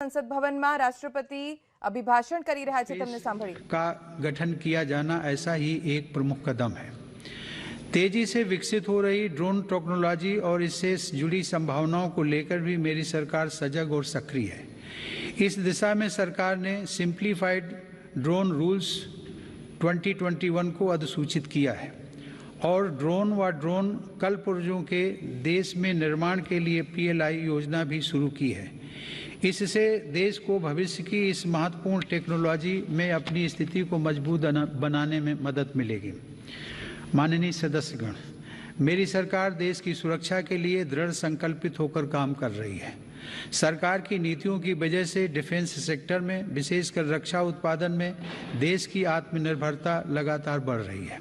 संसद भवन में राष्ट्रपति अभिभाषण કરી રહ્યા છે, તમને સાંભળી। का गठन किया जाना ऐसा ही एक प्रमुख कदम है। तेजी से विकसित हो रही ड्रोन टेक्नोलॉजी और इससे जुड़ी संभावनाओं को लेकर भी मेरी सरकार सजग और सक्रिय है। इस दिशा में सरकार ने सिंप्लीफाइड ड्रोन रूल्स 2021 को अधिसूचित किया है और ड्रोन व ड्रोन कलपुर्जों के देश में निर्माण के लिए PLI योजना भी शुरू की है। इससे देश को भविष्य की इस महत्वपूर्ण टेक्नोलॉजी में अपनी स्थिति को मजबूत बनाने में मदद मिलेगी। माननीय सदस्यगण, मेरी सरकार देश की सुरक्षा के लिए दृढ़ संकल्पित होकर काम कर रही है। सरकार की नीतियों की वजह से डिफेंस सेक्टर में, विशेषकर रक्षा उत्पादन में देश की आत्मनिर्भरता लगातार बढ़ रही है।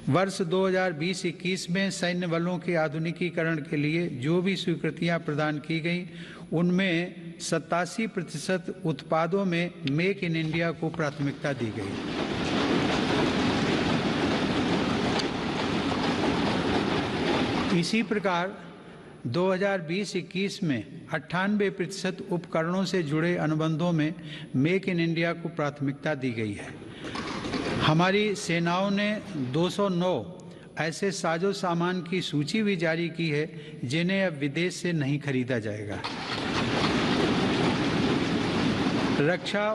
वर्ष 2020-21 में सैन्य बलों के आधुनिकीकरण के लिए जो भी स्वीकृतियां प्रदान की गईं, उनमें 87% उत्पादों में मेक इन इंडिया को प्राथमिकता दी गई। इसी प्रकार 2020-21 में 98% उपकरणों से जुड़े अनुबंधों में मेक इन इंडिया को प्राथमिकता दी गई है। हमारी सेनाओं ने 209 ऐसे साजो सामान की सूची भी जारी की है जिन्हें अब विदेश से नहीं खरीदा जाएगा। रक्षा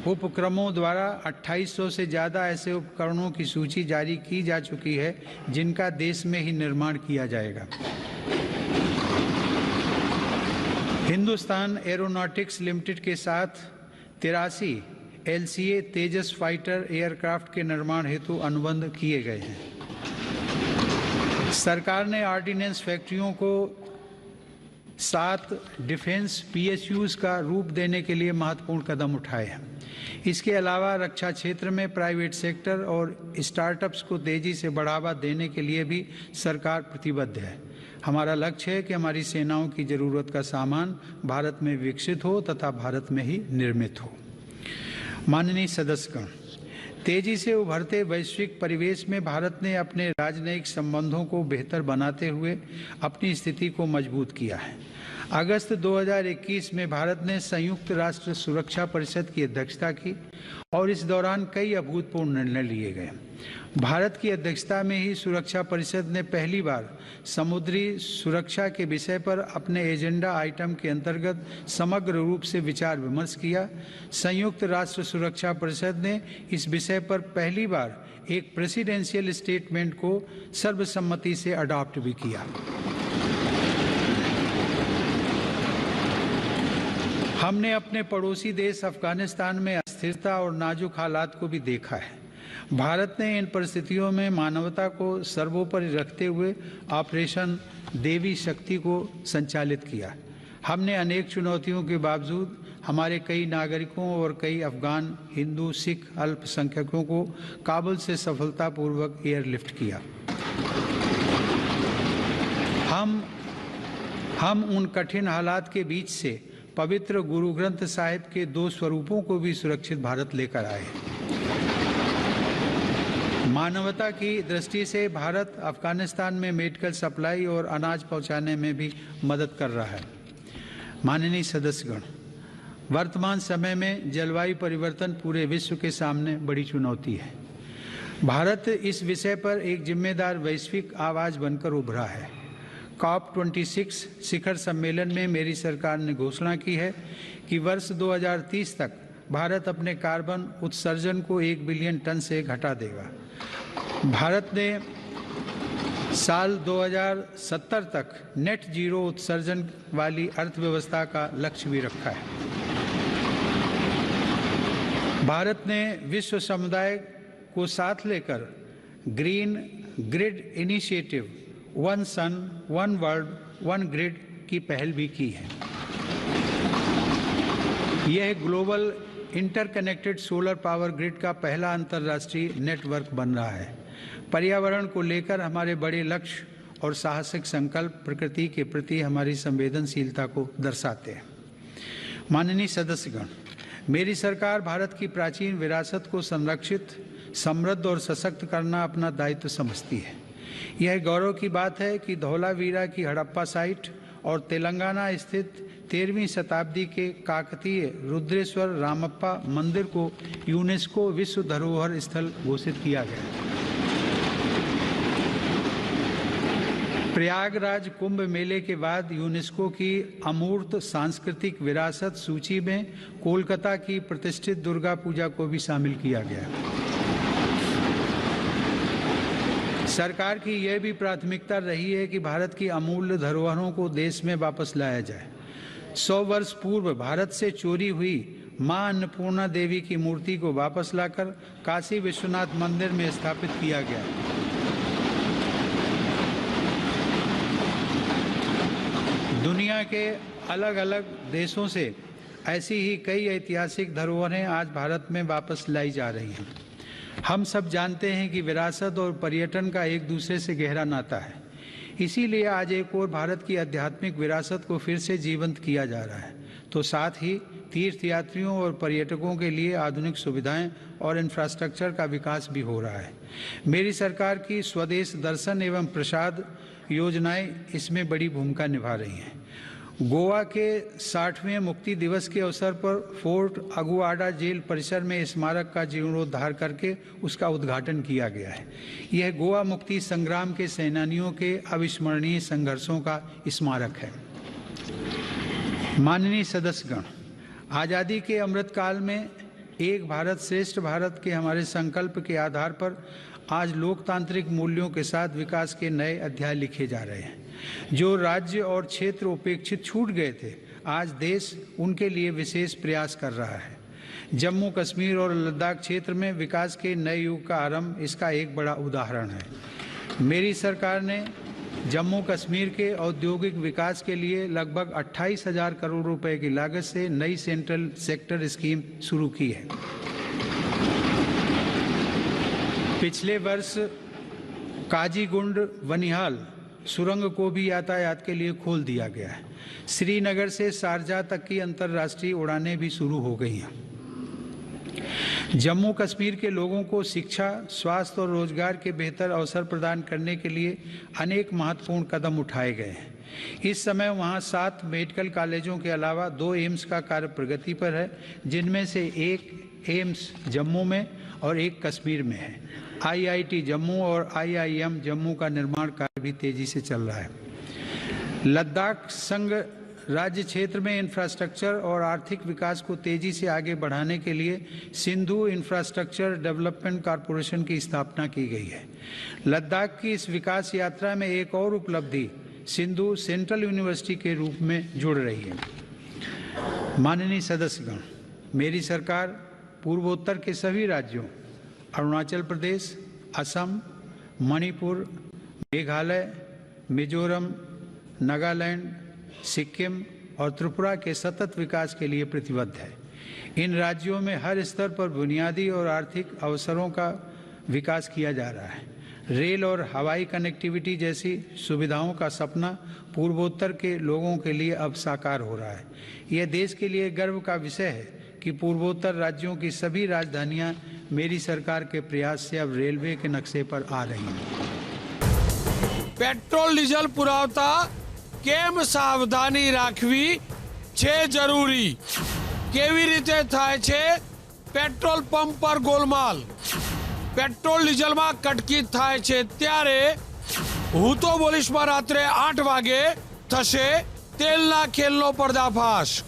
उपक्रमों द्वारा 2800 से ज़्यादा ऐसे उपकरणों की सूची जारी की जा चुकी है जिनका देश में ही निर्माण किया जाएगा। हिंदुस्तान एरोनॉटिक्स लिमिटेड के साथ 83 LCA तेजस फाइटर एयरक्राफ्ट के निर्माण हेतु अनुबंध किए गए हैं। सरकार ने ऑर्डिनेंस फैक्ट्रियों को 7 डिफेंस PSUs का रूप देने के लिए महत्वपूर्ण कदम उठाए हैं। इसके अलावा रक्षा क्षेत्र में प्राइवेट सेक्टर और स्टार्टअप्स को तेजी से बढ़ावा देने के लिए भी सरकार प्रतिबद्ध है। हमारा लक्ष्य है कि हमारी सेनाओं की जरूरत का सामान भारत में विकसित हो तथा भारत में ही निर्मित हो। माननीय सदस्यगण, तेजी से उभरते वैश्विक परिवेश में भारत ने अपने राजनयिक संबंधों को बेहतर बनाते हुए अपनी स्थिति को मजबूत किया है। अगस्त 2021 में भारत ने संयुक्त राष्ट्र सुरक्षा परिषद की अध्यक्षता की और इस दौरान कई अभूतपूर्व निर्णय लिए गए। भारत की अध्यक्षता में ही सुरक्षा परिषद ने पहली बार समुद्री सुरक्षा के विषय पर अपने एजेंडा आइटम के अंतर्गत समग्र रूप से विचार विमर्श किया। संयुक्त राष्ट्र सुरक्षा परिषद ने इस विषय पर पहली बार एक प्रेसिडेंशियल स्टेटमेंट को सर्वसम्मति से अडॉप्ट भी किया। हमने अपने पड़ोसी देश अफगानिस्तान में अस्थिरता और नाजुक हालात को भी देखा है। भारत ने इन परिस्थितियों में मानवता को सर्वोपरि रखते हुए ऑपरेशन देवी शक्ति को संचालित किया। हमने अनेक चुनौतियों के बावजूद हमारे कई नागरिकों और कई अफगान हिंदू सिख अल्पसंख्यकों को काबुल से सफलतापूर्वक एयरलिफ्ट किया। हम उन कठिन हालात के बीच से पवित्र गुरु ग्रंथ साहिब के 2 स्वरूपों को भी सुरक्षित भारत लेकर आए। मानवता की दृष्टि से भारत अफगानिस्तान में मेडिकल सप्लाई और अनाज पहुंचाने में भी मदद कर रहा है। माननीय सदस्यगण, वर्तमान समय में जलवायु परिवर्तन पूरे विश्व के सामने बड़ी चुनौती है। भारत इस विषय पर एक जिम्मेदार वैश्विक आवाज बनकर उभरा है। COP26 शिखर सम्मेलन में मेरी सरकार ने घोषणा की है कि वर्ष 2030 तक भारत अपने कार्बन उत्सर्जन को 1 बिलियन टन से घटा देगा। भारत ने साल 2070 तक नेट जीरो उत्सर्जन वाली अर्थव्यवस्था का लक्ष्य भी रखा है। भारत ने विश्व समुदाय को साथ लेकर green grid initiative one sun one world one grid की पहल भी की है। यह global interconnected solar power grid का पहला अंतर्राष्ट्रीय नेटवर्क बन रहा है। पर्यावरण को लेकर हमारे बड़े लक्ष्य और साहसिक संकल्प प्रकृति के प्रति हमारी संवेदनशीलता को दर्शाते हैं। माननीय सदस्यगण, मेरी सरकार भारत की प्राचीन विरासत को संरक्षित, समृद्ध और सशक्त करना अपना दायित्व समझती है। यह गौरव की बात है कि धौलावीरा की हड़प्पा साइट और तेलंगाना स्थित 13वीं शताब्दी के काकतीय रुद्रेश्वर रामप्पा मंदिर को यूनेस्को विश्व धरोहर स्थल घोषित किया गया। प्रयागराज कुंभ मेले के बाद यूनेस्को की अमूर्त सांस्कृतिक विरासत सूची में कोलकाता की प्रतिष्ठित दुर्गा पूजा को भी शामिल किया गया। सरकार की यह भी प्राथमिकता रही है कि भारत की अमूल्य धरोहरों को देश में वापस लाया जाए। 100 वर्ष पूर्व भारत से चोरी हुई मां अन्नपूर्णा देवी की मूर्ति को वापस लाकर काशी विश्वनाथ मंदिर में स्थापित किया गया। दुनिया के अलग अलग देशों से ऐसी ही कई ऐतिहासिक धरोहरें आज भारत में वापस लाई जा रही हैं। हम सब जानते हैं कि विरासत और पर्यटन का एक दूसरे से गहरा नाता है। इसीलिए आज एक और भारत की आध्यात्मिक विरासत को फिर से जीवंत किया जा रहा है, तो साथ ही तीर्थयात्रियों और पर्यटकों के लिए आधुनिक सुविधाएं और इंफ्रास्ट्रक्चर का विकास भी हो रहा है। मेरी सरकार की स्वदेश दर्शन एवं प्रसाद योजनाएं इसमें बड़ी भूमिका निभा रही हैं। गोवा के 60वें मुक्ति दिवस के अवसर पर फोर्ट अगुआडा जेल परिसर में स्मारक का जीर्णोद्धार करके उसका उद्घाटन किया गया है। यह गोवा मुक्ति संग्राम के सेनानियों के अविस्मरणीय संघर्षों का स्मारक है। माननीय सदस्यगण, आज़ादी के अमृतकाल में एक भारत श्रेष्ठ भारत के हमारे संकल्प के आधार पर आज लोकतांत्रिक मूल्यों के साथ विकास के नए अध्याय लिखे जा रहे हैं। जो राज्य और क्षेत्र उपेक्षित छूट गए थे, आज देश उनके लिए विशेष प्रयास कर रहा है। जम्मू कश्मीर और लद्दाख क्षेत्र में विकास के नए युग का आरंभ इसका एक बड़ा उदाहरण है। मेरी सरकार ने जम्मू कश्मीर के औद्योगिक विकास के लिए लगभग 28,000 करोड़ रुपए की लागत से नई सेंट्रल सेक्टर स्कीम शुरू की है। पिछले वर्ष काजीगुंड वनिहाल सुरंग को भी यातायात के लिए खोल दिया गया है। श्रीनगर से शारजाह तक की अंतर्राष्ट्रीय उड़ानें भी शुरू हो गई हैं। जम्मू कश्मीर के लोगों को शिक्षा, स्वास्थ्य और रोजगार के बेहतर अवसर प्रदान करने के लिए अनेक महत्वपूर्ण कदम उठाए गए हैं। इस समय वहां 7 मेडिकल कॉलेजों के अलावा 2 एम्स का कार्य प्रगति पर है, जिनमें से एक एम्स जम्मू में और एक कश्मीर में है। IIT जम्मू और IIM जम्मू का निर्माण कार्य भी तेजी से चल रहा है। लद्दाख संघ राज्य क्षेत्र में इंफ्रास्ट्रक्चर और आर्थिक विकास को तेजी से आगे बढ़ाने के लिए सिंधु इंफ्रास्ट्रक्चर डेवलपमेंट कॉरपोरेशन की स्थापना की गई है। लद्दाख की इस विकास यात्रा में एक और उपलब्धि सिंधु सेंट्रल यूनिवर्सिटी के रूप में जुड़ रही है। माननीय सदस्यगण, मेरी सरकार पूर्वोत्तर के सभी राज्यों अरुणाचल प्रदेश, असम, मणिपुर, मेघालय, मिजोरम, नागालैंड, सिक्किम और त्रिपुरा के सतत विकास के लिए प्रतिबद्ध है। इन राज्यों में हर स्तर पर बुनियादी और आर्थिक अवसरों का विकास किया जा रहा है। रेल और हवाई कनेक्टिविटी जैसी सुविधाओं का सपना पूर्वोत्तर के लोगों के लिए अब साकार हो रहा है। यह देश के लिए गर्व का विषय है कि पूर्वोत्तर राज्यों की सभी राजधानियां मेरी सरकार के प्रयास से अब रेलवे के नक्शे पर आ रही हैं। पेट्रोल डीजल पुरावता केम सावधानी राखवी छे जरूरी। केवी रीते थाय छे पेट्रोल पंप पर गोलमाल। पेट्रोल डीजल में कटकी थाय छे त्यारे हूँ तो बोलीश में रात्रे 8 वागे थशे तेलना खेलनो पर्दाफाश।